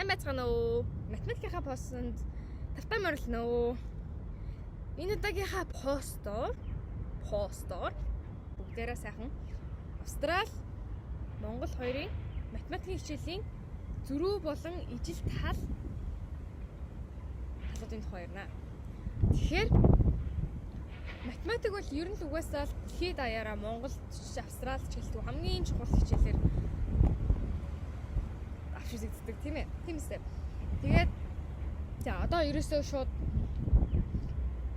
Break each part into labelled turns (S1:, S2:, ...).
S1: байцгаана уу? Математикийнхаа постонд тавтай морилно уу? Энэ удаагийнхаа постоор бүгдээрээ сайхан Австрали, Монгол хоёрын математикийн хичээлийн зөрүү болон ижил талуудын тухай ярина. Тэгэхээр математик бол ер нь л угаасаа дэлхийд даяараа Монголд, Австралид ч гэлтгүй хамгийн чухал хичээлээр авчирддаг тийм ээ. Тийм эсэ. Тэгээд за одоо ерөөсөө шууд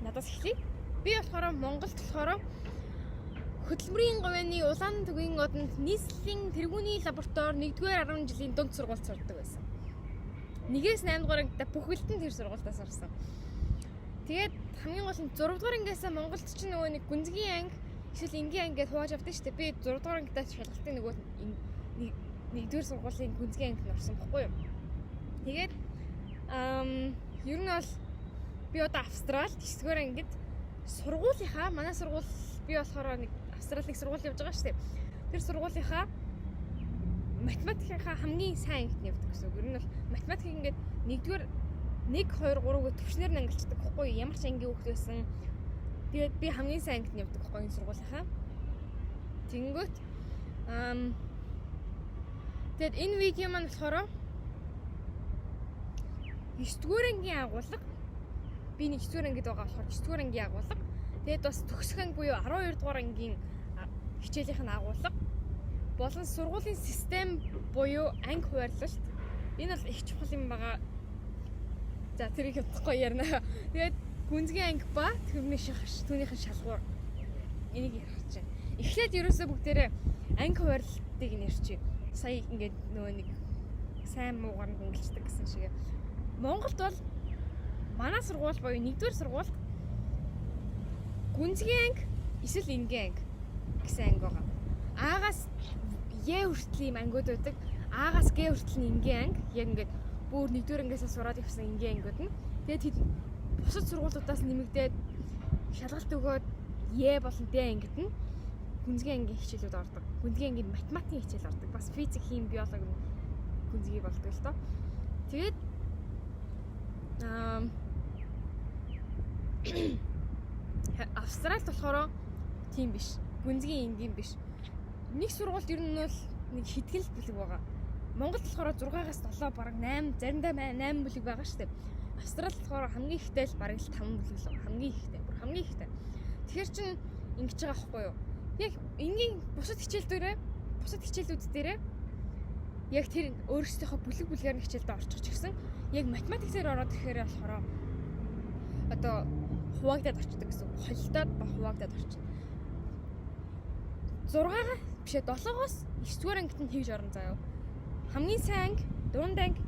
S1: надаас эхлэе. Би болохоор Монголд болохоор хөдөлмөрийн говьяаны улаан төгөөний одонд нийслэлийн тэргүүний лаборатори 1-р 10 жилийн дунд сургуульд сурдаг байсан. 1-ээс 8 дугаар ангид бүхэлдэн тэр сургуультаас орсон. Тэгээд хамгийн гол нь 6 дугаар ангиас Монголд ч нөгөө нэг гүнзгий анги эсвэл энгийн анги гэж хувааж авдаг шүү дээ. Би 6 дугаар ангидаа шалгалтын нөгөө 1-р сургуулийн гүнзгий ангид орсон баггүй юу. Тэгээд ер нь бол би одоо Австралид 9-р ангид сургуулийнхаа манай сургууль би болохоор нэг Австралийн сургууль явж байгаа шүү дээ. Тэр сургуулийнхаа математикийнхаа хамгийн сайн ангид явдаг гэсэн үг. Ер нь бол математик ингээд 1-р 1 2 3 гэх төвчнөр нь ангилчдаг байхгүй юу? Ямар ч ангийн хүүхэд байсан. Тэгээд би хамгийн сайн ангид явдаг байхгүй энэ сургуулийнхаа. Тэнгүүт тэгээд энэ видео маань болохоор 9-р ангийн агуулга би 1-р ангид байгаа болохоор 9-р ангийн агуулга. Тэгээд бас төгсөх анги буюу 12 дугаар ангийн хичээлийнх нь агуулга болон сургуулийн систем буюу анги хуваарлалт. Энэ бол их чухал юм байгаа. За тэрийг бодохгүй ярина. Тэгээд гүнзгий анги ба түүнийхэн шалгуур энийг ярих гэж байна. Эхлээд ерөөсөө бүгдээрээ анги хуваарлалтыг нэрчээ. Сая ингээд нөгөө нэг сайн муугаар нь хөнгөлцдөг гэсэн шиг. Монголд бол манай сургууль буюу 1-р сургуульд гүнзгий анги эсвэл энгийн анги гэсэн анги байгаа. Аагаас Е хүртэл ийм ангиуд байдаг. Аагаас Г хүртэл нь энгийн анги. Яг ингээд бүр 1-р ангиасаа сураад ирсэн энгийн ангиуд нь. Тэгээд бусад сургуулиудаас нэмэгдээд шалгалт өгөөд Е болон Д ангид нь гүнзгий ангийн хичээлүүд ордог. Гүнзгий ангийн математикийн хичээл ордог. Бас физик, хими, биологи гүнзгий болдог л доо. Тэгээд Австралид болохоор тийм биш. Гүнзгий энгийн биш. Нэг сургуульд ер нь бол нэг хэдгэл бүлэг байгаа. Монголд болохоор 6-аас 7 бараг 8 заримдаа 8 бүлэг байгаа шүү дээ. Австралид болохоор хамгийн ихтэй л бараг 5 бүлэг л байгаа. Хамгийн ихтэй. Тэгэхээр чин ингэж байгаа байхгүй юу? Яг энгийн бусад хичээлүүд дээрээ яг тэр өөрсдийнхөө бүлгээр нь хичээлдээ орчих гэсэн. Яг математик дээр ороод ирэхээр болохоор одоо хуваагдаад орчдөг гэсэн. Холилдоод ба хуваагдаад орчих. 6-аас биш 7-оос 9-р ангид нь хийж орон заяа. Хамгийн сайн анги, дунд анги,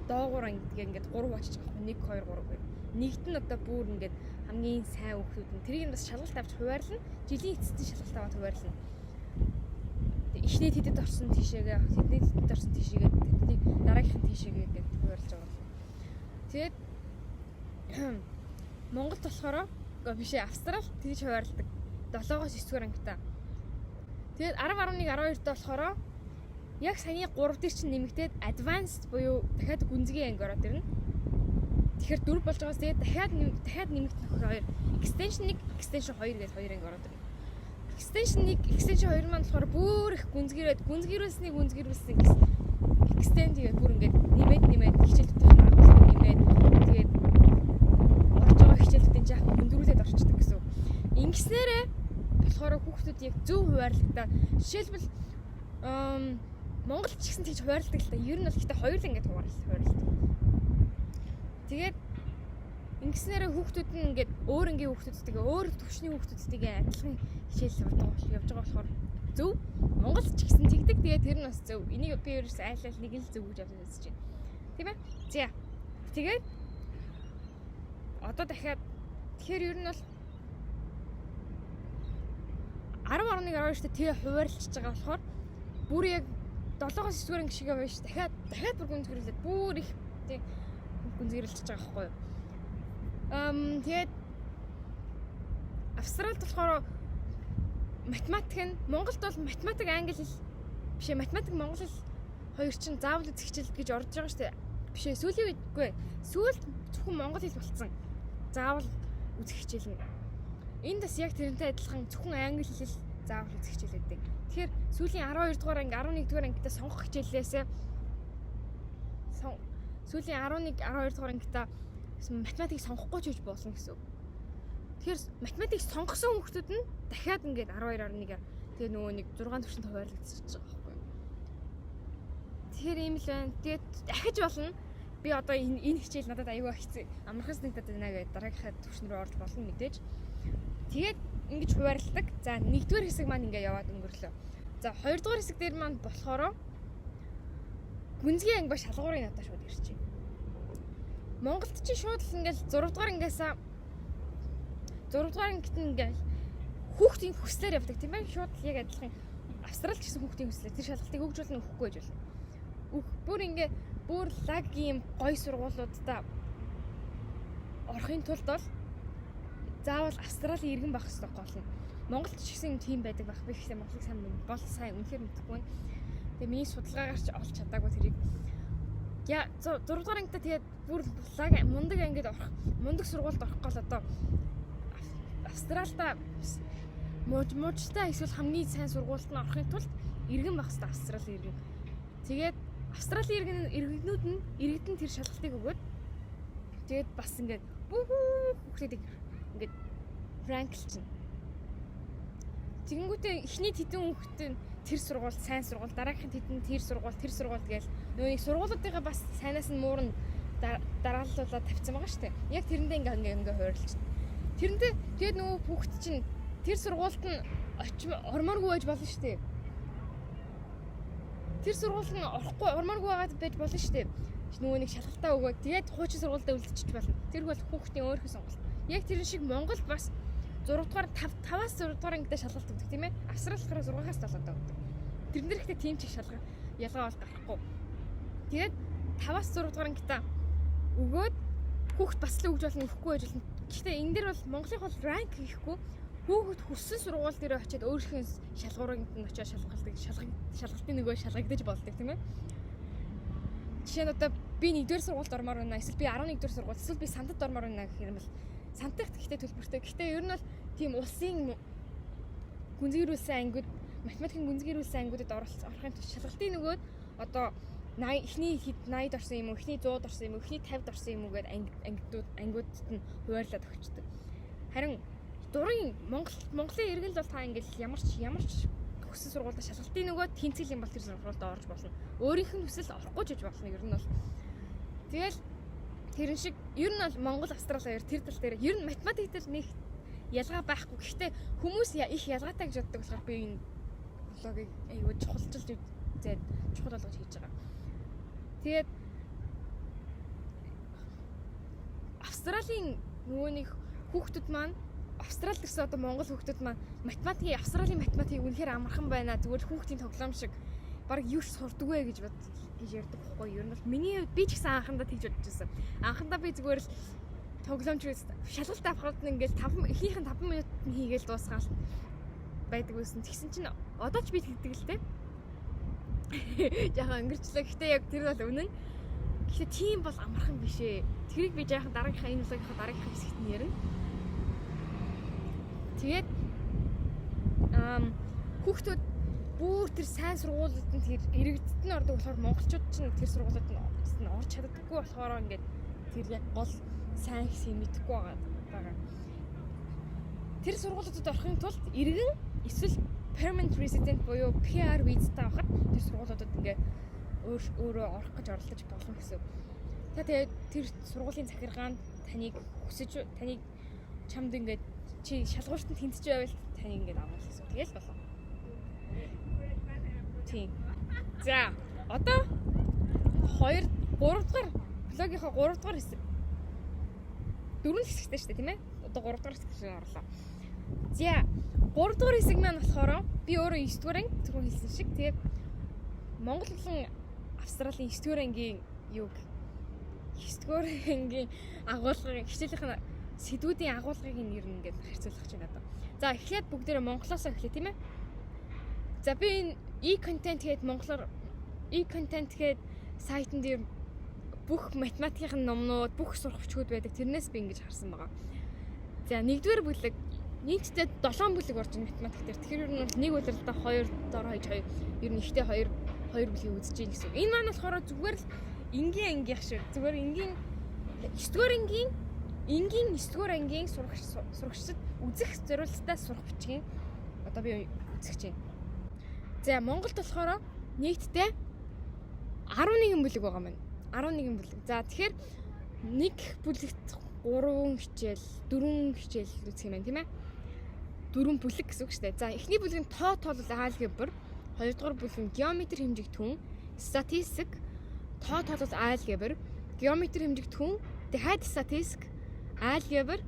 S1: доогуур анги гэх ингээд 3 бачиж байгаа. 1 2 3 гэх. Нэгт нь одоо бүр ингээд хамгийн сайн хүүхдүүд нь тэрийг нь бас шалгалт авч хуваарлна. Жилийн эцэстийн шалгалт аваад хуваарлна. Эхнээд хэдэд орсон тийшээгээ, тэдний дараагийнхын тийшээгээ гэж хуваарлж байгаа. Тэгээд Монголд болохоор биш Австрал тэгж хуваарлдаг. 7-оос 9-р ангитаа. Тэгээд 10 11 12-т болохоор яг саяны 3 дээр чинь нэмэгдээд advanced буюу дахиад гүнзгий анги ороод ирнэ. Тэгэхээр 4 болж байгаас тэгээд дахиад нэмэгдэх 2 extension 1 extension 2 гэж 2 анги ороод ирнэ. Extension 1 extension 2 маань болохоор бүр их гүнзгийрүүлсэн extend тэгээд бүр ингээд нэмээд хичээлүүдтэй агуулсан нэмээд тэгээд орж байгаа хичээлүүдийн жаах хөндрүүлээд орчдөг гэсэн. Ингэснээрээ болохоор хүүхдүүд яг зөв хуваарлагдаад жишээлбэл Монголд ч гэсэн тийж хуваарлдаг л та. Ер нь бол ихтэй хоёулаа ингээд хуваарлдаг. Тэгээд ингэснээрээ хүүхдүүд нь ингээд өөр ангийн хүүхдүүдтэйгээ өөр төвчний хүүхдүүдтэйгээ адилхан хичээл явж байгаа болохоор зөв. Монголд ч гэсэн тэгдэг. Тэгээд тэр нь бас зөв. Энийг би ерөөс айл нэг л зөв гэж бодож байна. Тийм ээ? За. Тэгээд одоо дахиад тэгэхээр ер нь бол 10 11 12-т тэгээ хуваарлж байгаа болохоор бүр яг 7-оос 9-р анги шиг байгаа ш. Дахиад бүр гүнзгийрлээд бүр их тийм гүнзгийрлж байгаа байхгүй юу? Тэгээд Австралид болохоор математик нь Монголд бол математик англи хэл биш математик монгол хэл хоёр чинь заавал үзэх хичээл гэж орж байгаа шүү дээ. Биш ээ, сүүлийн үедгүй. Сүүлд зөвхөн монгол хэл болцсон. Заавал үзэх хичээл нь. Энд бас яг тэрнтэй адилхан зөвхөн англи хэл заавал үзэх хичээл байдаг. Тэгэхээр сүүлийн 12 дугаар анги, 11 дугаар ангидаа сонгох хичээлээсээ сүүлийн 11, 12 дугаар ангидаа математик сонгохгүй ч гэж болно гэсэн. Тэгэхээр математик сонгосон хүмүүс нь дахиад ингээд 12, 11-аар тэгээ нөгөө нэг 6 төвшөнд хуваарлагдчихж байгаа байхгүй юу. Тэгэхээр ийм л байна. Тэгээд дахиж болно. Би одоо энэ хичээл надад аюулгүй хэцүү. Амархан санагдаад байна гэдэг дараагийнхаа төвшин рүү орж болно мэдээж. Тэгээд ингэж хуваарлдаг. За 1-р хэсэг маань ингээ яваад өнгөрлөө. За 2-р хэсэг дээр маань болохоор гүнзгий анги ба шалгуурын надад шууд ирчихэ. Монголд чи шууд л ингээл 6-р ангиасаа 6-р ангит ингээл хүүхдийн хүслээр явдаг тийм ээ. Шууд яг адилхан Австрал ч гэсэн хүүхдийн хүслээр тэр шалгалтыг хөгжүүлнэ өгөхгүй гэж болно. Бүр ингээ бүр лаг ийм гой сургуулиудаа орохын тулд бол заавал Австралийн иргэн байх хэрэгтэй болно. Монголд ч гэсэн тийм байдаг байх. Би ихтэй Монголыг сайн бол сайн үнэхээр мэдэхгүй. Тэгээ миний судалгаагаар ч олж чадаагүй тэрийг. Я 6-р ангита тэгээд бүр лаг мундаг ангид орох, мундаг сургуульд орох гол одоо Австралда мужтай эсвэл хамгийн сайн сургуульд нь орохын тулд иргэн байх хэрэгтэй Австралийн иргэн. Тэгээд Австралийн иргэнүүд нь иргэдэн тэр шалгалтыг өгөөд тэгээд бас ингээд хүүхдүүдийг ингээд ранклчин. Тэгэнгүүтээ эхний хэдэн хүүхдүүд тэр сургууль сайн сургууль, дараагийнх нь тэр сургууль гээл нөгөө сургуулиудыгаа бас сайнаас нь муурн дарааллуулаад тавьсан байгаа шүү дээ. Яг тэрэндээ ингээ хойрлж. Тэрэндээ тэгээд нөгөө хүүхд чинь тэр сургуульд нь ормооргүй байж болно шүү дээ. Тэр сургууль нь ормооргүй байгаад байж болно шүү дээ. Нөгөө нэг шалгалтаа өгөөд тэгээд хуучин сургуультай үлдчихэж болно. Тэр бол хүүхдийн өөрийнхөө сонголт. Яг тэр шиг Монгол бас 6-р 5-аас 6-р ангидаа шалгалт өгдөг тийм ээ. Австралиараа 6-аас 7-д өгдөг. Тэрнэр ихтэй тийм ч их ялгаа бол гарахгүй. Тэгээд 5-аас 6-р ангидаа өгөөд хүүхд бас л өгж болно, өгөхгүй байж болно. Гэхдээ энэ дэр бол Монголын бол ранк хийхгүй. Хүүхд хүссэн сургууль дээр очиод өөрийнхөө шалгууранд нь очиод шалгалтын нөгөө шалгагдаж болдог тийм ээ. Жишээ нь одоо би 1-р сургуульд ормоор байна. Эсвэл би 11-р сургууль, эсвэл би сандад ормоор байна гэх юм бол сантагт ихтэй төлбөртэй. Гэхдээ ер нь бол тийм улсын гүнзгийрүүлсэн ангиуд, математикийн гүнзгийрүүлсэн ангиудад орохын тулд шалгалтын нөгөөд одоо эхний 80-д орсон юм уу, эхний 100-д орсон юм уу, эхний 50-д орсон юм уу гэдэг ангиудад нь хуваарлаад өгчдөг. Харин дурын Монголын иргэн л бол та ингээл ямар ч хүссэн сургуульд шалгалтын нөгөөд тэнцэл юм бол тэр сургуульд орж болно. Өөрийнх нь хүсэл орохгүй ч гэж болно ер нь бол. Тэгэл тэрэн шиг ер нь бол Монгол Австрали хоёр тэр тал дээр ер нь математик дээр нэг ялгаа байхгүй. Гэхдээ хүмүүс их ялгаатай гэж боддог болохоор би энэ блогийг аюу чухалчилж чухал болгож хийж байгаа. Тэгээд Австралийн нөгөө нэг хүүхдүүд маань Австрал гэсэн одоо Монгол хүүхдүүд маань Австралийн математикийг үнэхээр амархан байна. Зүгээр хүүхдийн тоглоом шиг баг юу ч сурдаггүй гэж ярьдаг байхгүй. Ер нь бол миний хувьд би ч гэсэн анхандаа тэгж бодож байсан. Анхандаа би зүгээр л тоглоомч шалгалт авахад ингээл эхнийх нь 5 минут хийгээл дуусгаал байдаг байсан. Тэгсэн чинь одоо ч би тэгдэг л дээ. Жаахан өнгөрчлөө. Гэхдээ яг тэр бол үнэн. Гэхдээ тийм бол амархан биш ээ. Тэрийг би жаахан дараагийнхаа энэ влогийнхаа дараагийнхаа хэсэгт нь ярина. Тэгээд хүүхдүүд бүр тэр сайн сургуулиуд нь тэр иргэдд нь ордог болохоор монголчууд ч тэр сургуулиуд нь орж чаддаггүй болохоор ингээд тэр яг гол сайн хэсгийг мэдэхгүй байгаа. Тэр сургуулиудад орохын тулд иргэн эсвэл permanent resident буюу PR визтэй авахд тэр сургуулиудад ингээ өөрөө орох гэж оролдож болно гэсэн. Тэгээд тэр сургуулийн захиргаанд таныг чамд ингээд чи шалгууртанд тэнцэж байвал тань ингээд авах гэсэн. Тэгэл болоо. Тийм. За, одоо 3 дугаар блогийнхаа 3 дугаар хэсэг. 4 хэсэгтэй шүү дээ, тийм ээ? Одоо 3 дугаар хэсэгт орлоо. За, 3 дугаар хэсэг маань болохоор би өөрөө 9 дугаар анги зөвхөн хэлсэн шиг. Тэгээд Монгол болон Австралийн 9 дугаар ангийн 9 дугаар ангийн агуулгын хичээлийнх нь сэдвүүдийн агуулгыг нэр нь ингээд харьцуулах гэж байна. За эхлээд бүгдээрээ монголоос эхлэе тийм ээ. За би энэ e-content гээд монголоор E-content гээд сайтн дээр бүх математикийн номнууд, бүх сурах бичгүүд байдаг. Тэрнээс би ингэж харсан байгаа. За нэгдүгээр бүлэг нийтдээ 7 бүлэг орж ийн математик дээр. Тэгэхээр ер нь бол нэг удирдалтаа 2 дор хаяж 2 ер нь ихтэй 2 бүлгийг үзэж ийн гэсэн. Энэ маань болохоор зүгээр л энгийн анги шиг зүгээр энгийн 9-р ангийн 9-р ангийн сурагчдад үзэх зорилттой сурах бичгийн одоо би үзэж байна. За Монголд болохоор нийтдээ 11 бүлэг байгаа маань. 11 бүлэг. За тэгэхээр нэг бүлэгт 3 хичээл, 4 хичээл үзэх юм байна, тийм ээ? 4 бүлэг гэсэн үг шүү дээ. За эхний бүлэг нь тоолол алгебр, хоёрдугаар бүлэг нь геометри хэмжигдэхүүн, статистик, тоолол алгебр, геометри хэмжигдэхүүн, дахиад статистик, алгебр,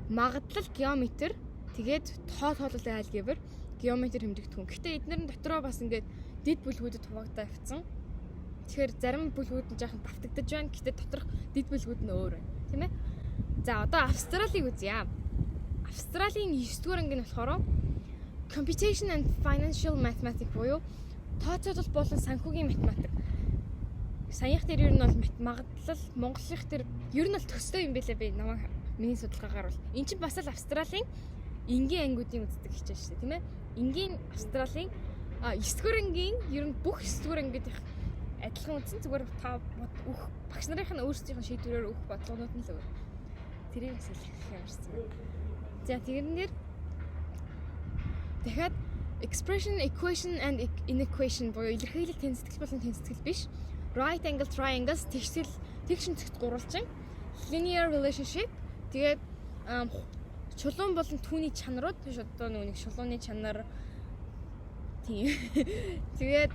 S1: магадлал геометр, тэгээд тоолол алгебр, геометри хэмжигдэхүүн. Гэхдээ эдгээр нь дотроо бас ингээд дэд бүлгүүдэд хуваагдаа явцсан. Тэгэхээр зарим бүлгүүд нь жоохон давтагдаж байна. Гэхдээ доторх дэд бүлгүүд нь өөр байна, тийм ээ? За одоо Австралиг үзье. Австралийн 9-р анги нь болохоор Computation and Financial Mathematics буюу тооцоолол болон санхүүгийн математик. Саяхан дээр ер нь бол магадлал монголынх дээр ер нь бол төстэй юм байлаа би миний судалгаагаар бол. Энд чинь бас л Австралийн энгийн ангиудын үздэг хичээл шүү дээ, тийм ээ? Энгийн Австралийн 9-р ангийн ер нь бүх 9-р ангидын адилхан үзсэн. Зүгээр та багш нарын өөрсдийн шийдвэрээр өгөх бодлогонууд нь л өөр. Тэрийг хэлэх юмсан. За тэгэрнээр дахиад expression, equation and inequation буюу илэрхийлэл тэнцэтгэл болон тэнцэтгэл биш. Right angle triangles тэгшин цэгт гурвалжин. Linear relationship. Тэгээд чулуун болон түүний чанарууд биш одоо нэг чулууны чанар тийм. Тэгээд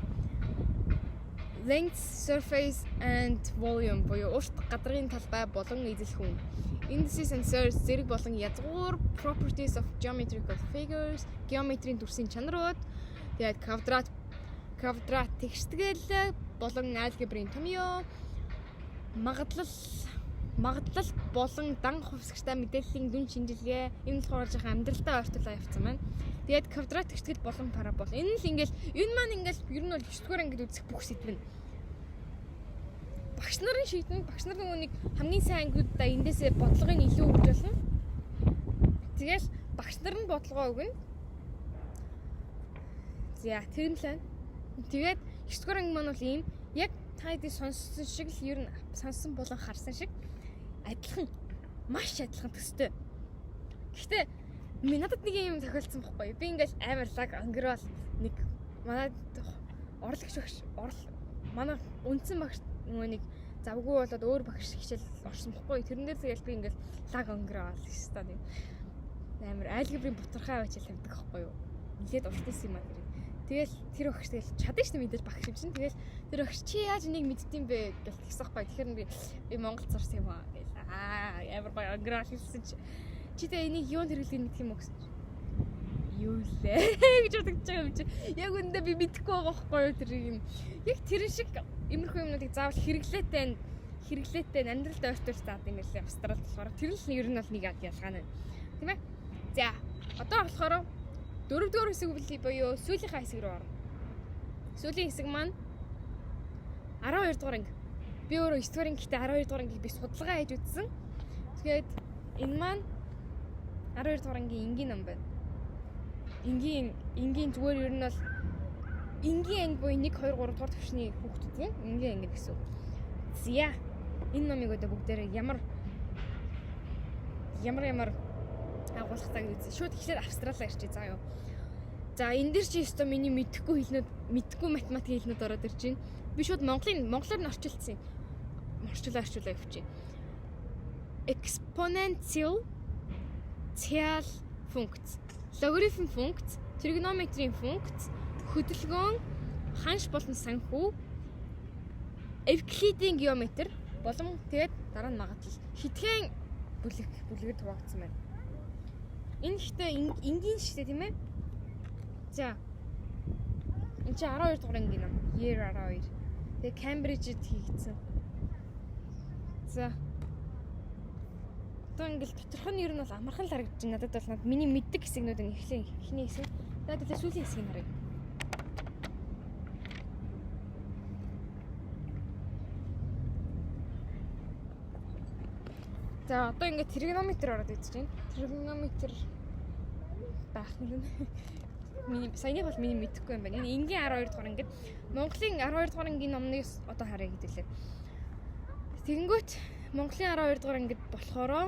S1: length, surface and volume буюу урт гадрын талбай болон эзэлхүүн. Indices and surfaces зэрэг болон язгуур properties of geometrical figures, геометрийн дүрсийн чанарууд, тэгээд квадрат тэгштгэл болон алгебрийн томьёо, магадлал болон дан хувьсгчтай мэдээллийн дүн шинжилгээ, энэ болохоор жоохон амьдралтай ойртуулаа явцсан байна. Тэгээд квадрат тэгштгэл болон парабол. Энэ л ингээл энэ маань ингээл ер нь бол 9-р ангид үзэх бүх сэдв нь. Багш нарын шийдэн багш нар нөгөөнийг хамгийн сайн ангиудаа эндээсээ бодлогыг илүү өгч болно. Тэгэл багш нар нь бодлогоо өгнө. За тэр нь л байна. Тэгээд 9-р анги маань бол ийм яг та хэдий сонссон шиг л ер нь сонссон болон харсан шиг адилхан маш адилхан төстэй. Гэхдээ надад нэг юм тохиолдсон байхгүй юу? Би ингээл амар лаг ангирвал нэг манай манай үндсэн багш нөгөө нэг завгүй болоод өөр багш хичээл орсон байхгүй. Тэрэн дээр тэгэл би ингээл лаг өнгөрөөл хэвээр нэг амар алгебрийн бутархай хичээл тавьдаг байхгүй юу. Нилээд уртс юм аа тэр. Тэгэл тэр багш тэгэл чадна шүү дээ мэдээж багш юм чинь. Тэгэл тэр багш чи яаж энийг мэддэм бэ гэж тэгсэн байхгүй. Тэгэхээр би Монголд сурсан юм аа гэл. Амар баяр өнгөрөөл хэлсэн чи тэ энийг юунд хэрэглэх мэдэх юм уу гэсэн. Юу лээ гэж бодож байгаа юм чи. Яг үндэ би мэдэхгүй байгаа байхгүй юу тэр юм. Яг тэр шиг иймэрхүү юмнуудыг заавал хэрэглээтэй амьдралд ойртуулж заадаг юм лээ. Австралид болохоор тэр л ер нь бол нэг ялгаа нь. Тийм ээ? За, одоо болохоор 4-р хэсэг буюу сүүлийнхаа хэсэг рүү орно. Сүүлийн хэсэг маань 12-р анги. Би өөрөө 9-р ангитай 12-р ангийг би судалгаа хийж үзсэн. Тэгээд энэ маань 12-р ангийн энгийн ном байна. Энгийн зүгээр ер нь бол энгийн анги буюу 1 2 3 дугаар төвшний хүүхдүүдийн энгийн анги гэсэн үг. Зя. Энэ номыг одоо бүгдээрээ ямар агуулгатай гэж үзье. Шууд ихлээр Австралиа ирчихье заа юу. За энэ дэр чи өстой миний мэдхгүй математикийн хэлнүүд ороод ирж байна. Би шууд монголоор нь орчуулсан. Орчуулаа явчих. Exponential цял функц, логарифм функц, тригонометрийн функц, хөдөлгөөн, ханш болон санхүү, Евклидийн геометр болон тэгээд дараа нь магадлал. Хитгэн бүлгээр хуваагдсан байна. Энэ ихтэй энгийн шигтэй тийм ээ. За. Энд чи 12 дугаар ангийн ном. Year 12. Тэгээ Cambridge-д хийгдсэн. За. Одоо ингээл доторх нь ер нь бол амархан л харагдаж байна. Надад бол миний мэддэг хэсэгнүүд нь эхний хэсэг. Тэгээд сүүлийн хэсгийг харъя. За одоо ингээд тригонометр ороод үзэж байна. Тригонометр байх юм. Миний саяны бол миний мэдэхгүй юм байна. Энэ энгийн 12 дугаар ингээд Монголын 12 дугаар ангийн номныг одоо харъя гэдэлээ. Тэгэнгүүт Монголын 12 дугаар ангид болохоро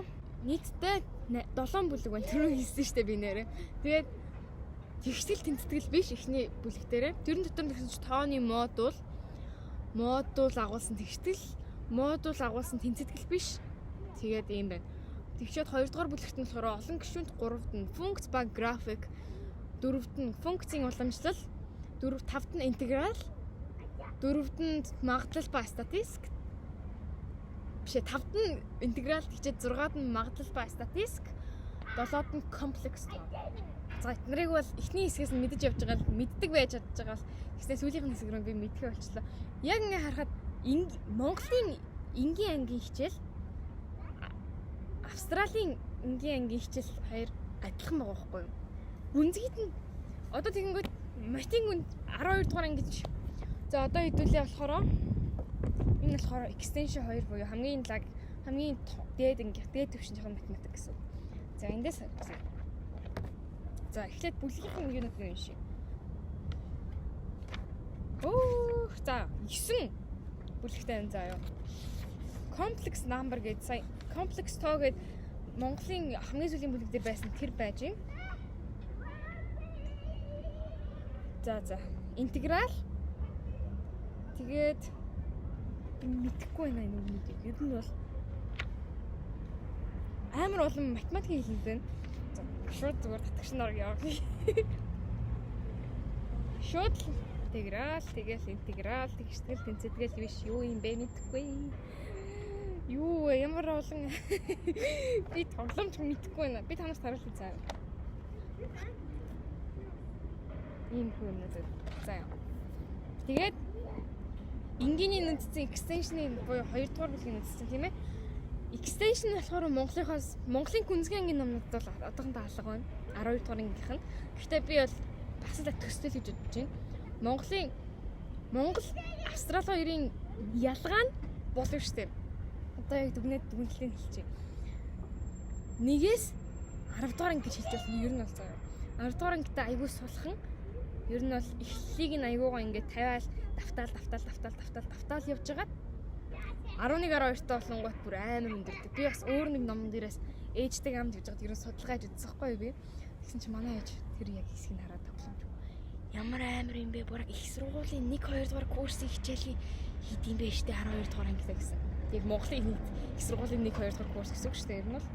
S1: нийтдээ 7 бүлэг байна. Түрүү хэлсэн шүү дээ би нэрээ. Тэгээд тэгштэл тэнцэтгэл биш эхний бүлэг дээрээ. Тэрэн дотор нэгсэн чи тооны модуль агуулсан тэгштэл, модуль агуулсан тэнцэтгэл биш. Тэгээд ийм байна. Тэгчээд 2 дугаар бүлэгт нь болохоор олон гишүүнт 3-т нь функц ба график, 4-т нь функцийн уламжлал, 5-т нь интеграл, 4-т нь магадлал ба статистик. Биш 5-т нь интеграл тэгчээд 6-т нь магадлал ба статистик, 7-т нь комплекс. За эднэрийг бол эхний хэсгээс нь мэдэж явж байгаа л мэддэг байж чадж байгаа бол ихсэн сүүлийн хэсэг рүү би мэдхээ болчлоо. Яг ингээ харахад Монголын энгийн ангийн хичээл Австралийн энгийн ангийн хичээл хоёр адилхан байгаа байхгүй юу? Гүнзгийд нь одоо тэгэнгүүт математикийн гүн 12 дугаар анги гэж. За одоо хэдүүлээ болохоор энэ болохоор extension 2 буюу хамгийн дээд анги дээд төвшин жоохон математик гэсэн. За эндээс за эхлээд бүлгийн юунууд юм шиг. За 9 бүлэгтэй энэ заа юу. Complex number гэж сая complex тоо гэд Монголын хамгийн сүүлийн бүлэг дээр байсан тэр байж юм. За интеграл тэгээд мэдэхгүй байна энэ үгнүүдийг. Ер нь бол амар олон математикийн хэлнэ байна. Шууд зүгээр татгшин ор яваа. Шууд интеграл тэгэл интеграл тэгштэл тэнцэтгэл биш юу юм бэ мэдэхгүй. Юу ямар олон би тоглоомч мэдэхгүй байна. Би танаас харуулъя цаа. Ийм хүмүүс заа. Тэгээд энгийний нүцсэн extension-ийн буюу 2 дугаар бүлгийн нүцсэн тийм ээ. Extension болохоор Монголын гүнзгий ангийн номнууд бол одоохондоо алга байна. 12 дугаар ангийнх нь. Гэхдээ би бол бас л төстэй л гэж бодож байна. Монгол Австрали хоёрын ялгаа нь болов штеп. Одоо яг дүгнэлтийг хэлчихье. 1-ээс 10 дугаар анги гэж хэлж байна. Ер нь бол заяа. 10 дугаар ангитай аягүй сулхан. Ер нь бол эхлэлийг нь аягуугаа ингээд тавиал давтаал явж байгаа. 11-12 таа болонгот бүр амар өндөрдөг. Би бас өөр нэг номон дээрээс ээжтэй амд явж байгаад ер нь судалгаа хийж үзсэн хгүй би. Тэгсэн чи манай ээж тэр яг хэсгийг хараад тоглоомж. Ямар амар юм бэ? Бүр их сургуулийн 1-2 дугаар курсын хичээлийн хэд юм бэ штэ 12 дугаар ангитай гэсэн. Яг Монголын их сургуулийн 1-2 дугаар курс гэсэн үг штэ ер нь бол.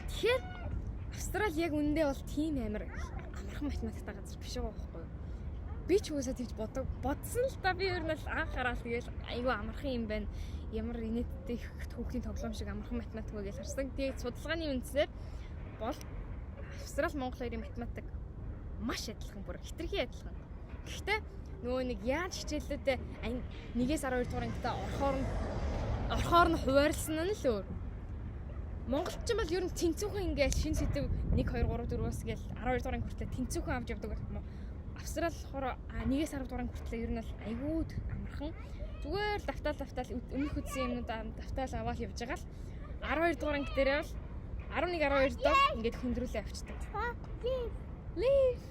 S1: Тэгэхээр Австрали яг үндэ бол тийм амар амархан математиктай газар биш байгаа байхгүй юу? Би ч үгүйсээ тэгж бодсон л та би ер нь л анх хараад тэгэл айгүй амархан юм байна. Ямар инээдтэй хүүхдийн тоглоом шиг амархан математик вэ гэж харсан. Тэгээд судалгааны үндсээр бол Австрали Монгол хоёрын математик маш адилхан бүр хитрхи адилхан. Гэхдээ нөгөө нэг яаж хичээлүүдэд 1-ээс 12 дугаар ангитай орхоор нь хуваарлсан нь л өөр. Монголчин бол ер нь тэнцүүхэн ингээл шин сэдв 1 2 3 4-өөс гээл 12 дугаар анги хүртэл тэнцүүхэн авч явдаг юм. Австрали болохоор 1-ээс 10 дугаар анги хүртэл ер нь бол айгүй амархан. Зүгээр давтаал өмнөх үдсэн юмнууд давтаал аваад явж байгаа л 12 дугаар анги дээрээ бол 11 12 доо ингээд хөндрүүлээ авчдаг. Leave.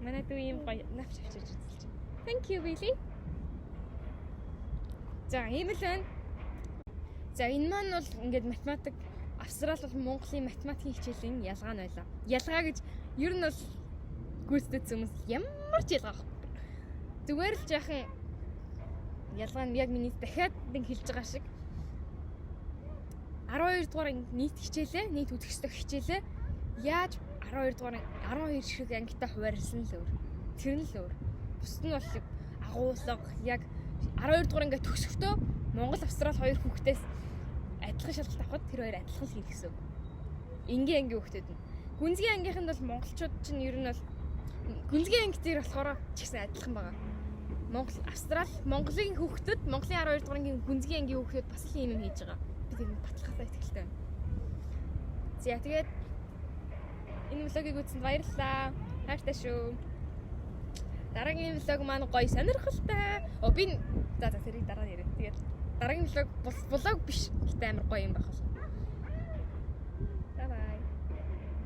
S1: Манай дүү юм гоё навч авчиж үзэлж. Thank you Billy. За ийм л байна. За энэ маань бол ингээд математик Австрали бол Монголын математикийн хичээлийн ялгаа нь байлаа. Ялгаа гэж ер нь бол гүйцэтгэж хүмүүс ямар ч ялгаа байхгүй. Зүгээр л жаахан ялгаа нь яг миний дахиад нэг хэлж байгаа шиг 12 дугаар нийт хичээлээ, нийт үзэх ёстой хичээлээ яаж 12 дугаар 12 шиг ангитай хуваарлсан л өөр. Тэр нь л өөр. Бусд нь бол агуулга яг 12 дугаар ингээ төгсөхдөө Монгол Австрали хоёр хүүхдээс адилхан шалгалт авахд тэр хоёр адилхан хийх гэсэн. Энгийн ангийн хүүхдүүд нь. Гүнзгий ангийнх нь бол монголчууд чинь ер нь бол гүнзгий анги дээр болохоор ч ихсэн адилхан байгаа. Монголын хүүхдүүд Монголын 12 дугаар ангийн гүнзгий ангийн хүүхдүүд бас л ийм юм хийж байгаа. Би тийм баталгаасаа итгэлтэй байна. За тэгээд энэ влогийг үзсэнд баярлалаа. Хайртай шүү. Дараагийн влог маань гоё сонирхолтой. Би тэрийг дараа нь ярив. Тэгээд дараагийн влог блог биш. Гэтэ амар гоё юм байх бол.